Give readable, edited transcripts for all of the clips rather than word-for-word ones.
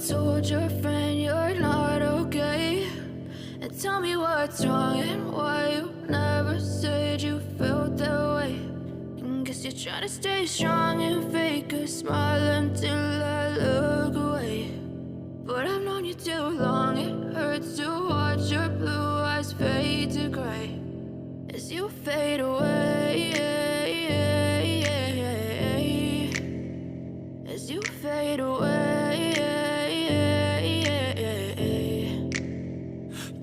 told your friend you're not okay? And tell me what's wrong and why you never said you felt that way. And guess you're trying to stay strong and fake a smile until I look away. But I've known you too long, it hurts to watch your blue eyes fade to gray as you fade away, as you fade away.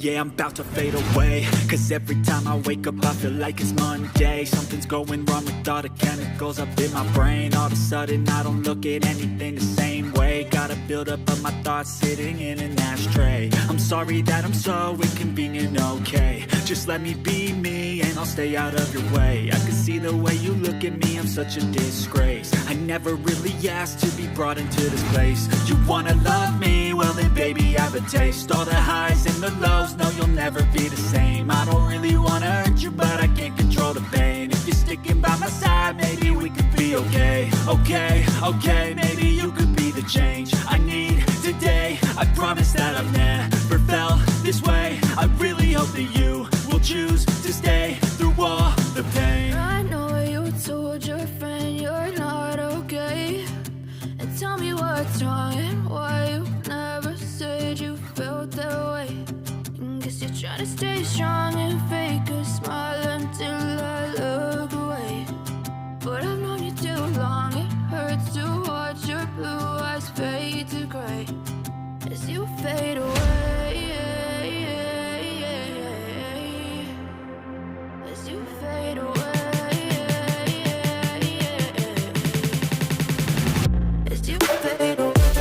Yeah, I'm about to fade away, cause every time I wake up I feel like it's Monday. Something's going wrong with all the chemicals up in my brain. All of a sudden I don't look at anything the same way. Got a buildup of my thoughts sitting in an ashtray. I'm sorry that I'm so inconvenient, okay? Just let me be me and I'll stay out of your way. I can see the way you look at me, I'm such a disgrace. I never really asked to be brought into this place. You wanna love me? Well then baby I have a taste. All the highs and the lows, no you'll never be the same. I don't really wanna hurt you but I can't control the pain. If you're sticking by my side maybe we could be okay. Okay, maybe you could be the change I need today. I promise that I've never felt this way. I really hope that you will choose to stay through all the pain. I know you told your friend you're not okay. And tell me what's wrong and why you never said you felt that way. And guess you're trying to stay strong and fake a smile until I look away. But I've known you too long, it hurts to watch your blue eyes fade to gray as you fade away, as you fade away, as you fade away.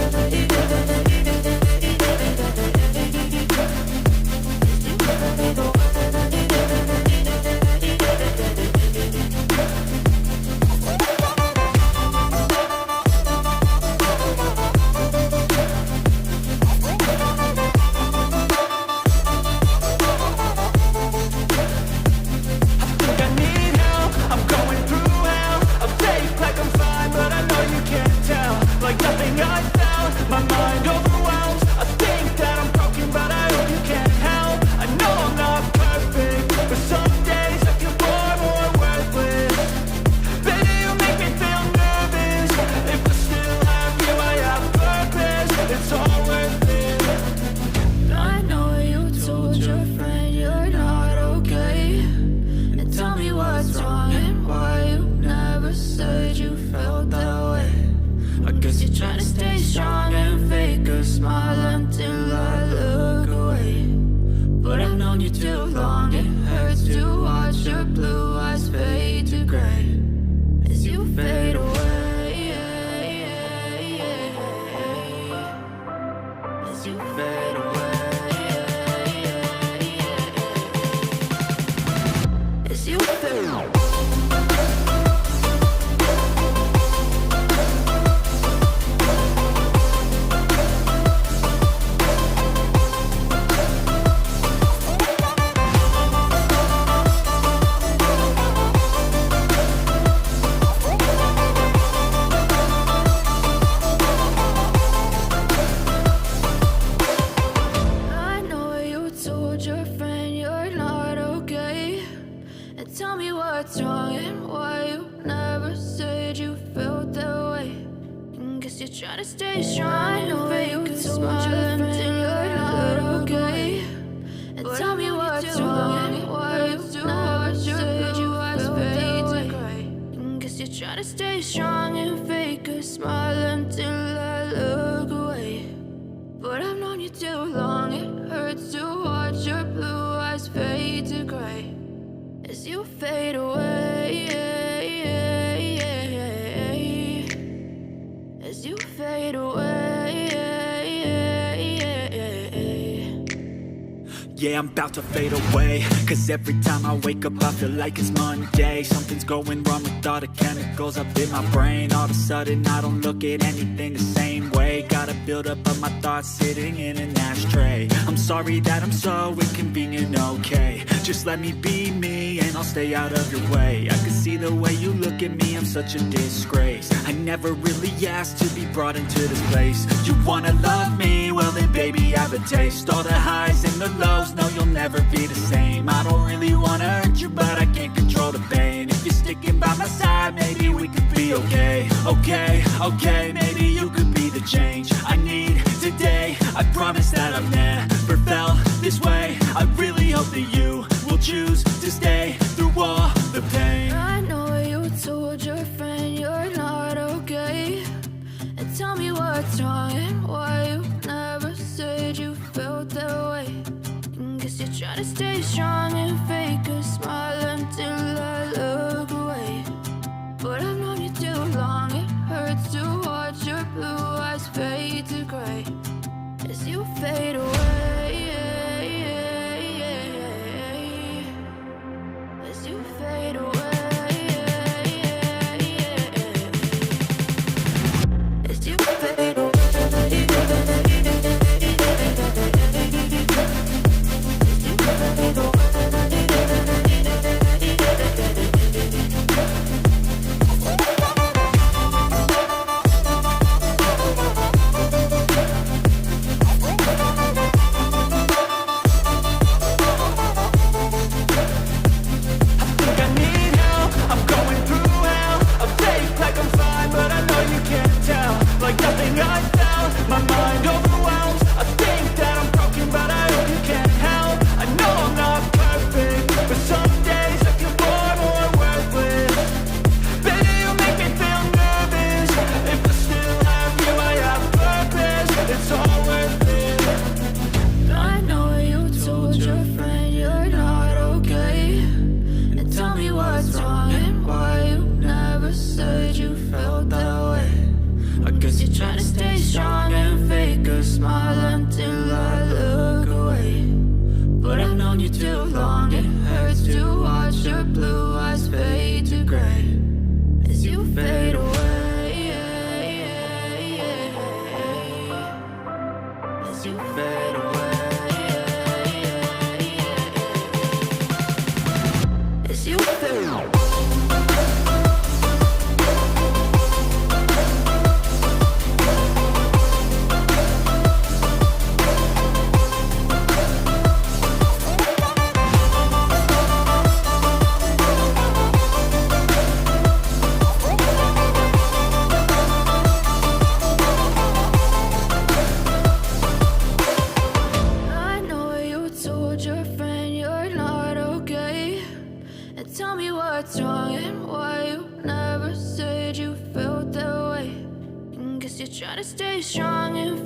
Yeah, I'm about to fade away, cause every time I wake up I feel like it's Monday. Something's going wrong with all the chemicals up in my brain. All of a sudden I don't look at anything the same way. Got a build buildup of my thoughts sitting in an ashtray. I'm sorry that I'm so inconvenient, okay. Just let me be me and I'll stay out of your way. I can see the way you look at me, I'm such a disgrace. I never really asked to be brought into this place. You wanna love me? Well then baby, have a taste. All the highs and the lows, no you'll never be the same. I don't really wanna hurt you, but I can't control the pain. If you're sticking by my side, maybe we could be okay. Okay, maybe you could be the change I need today. I promise that I've never felt this way. I really hope that you will choose to stay through all the pain. I know you told your friend you're not okay, and tell me what's wrong and why you never said you felt that way. Guess you're trying to stay strong and fake a smile until I look away. But I've known you too long, it hurts to watch your blue eyes fade to gray as you fade away. As you fade away. As you fade away. Like nothing I felt, my mind overwhelms. I think that I'm broken, but I hope you can't help. I know I'm not perfect, but some days I feel bored or worthless. Baby, you make me feel nervous. If I still have you, I have purpose. It's all worth it. I know you told your friend you're not okay, and tell me what's wrong and why you never said you felt that way. I guess you're trying to stay strong and fake a smile until I look away. But I've known you too long, it hurts to watch your blue eyes fade to gray as you fade away. As you fade away. As you fade away. What's wrong and why you never said you felt that way? Guess you're trying to stay strong and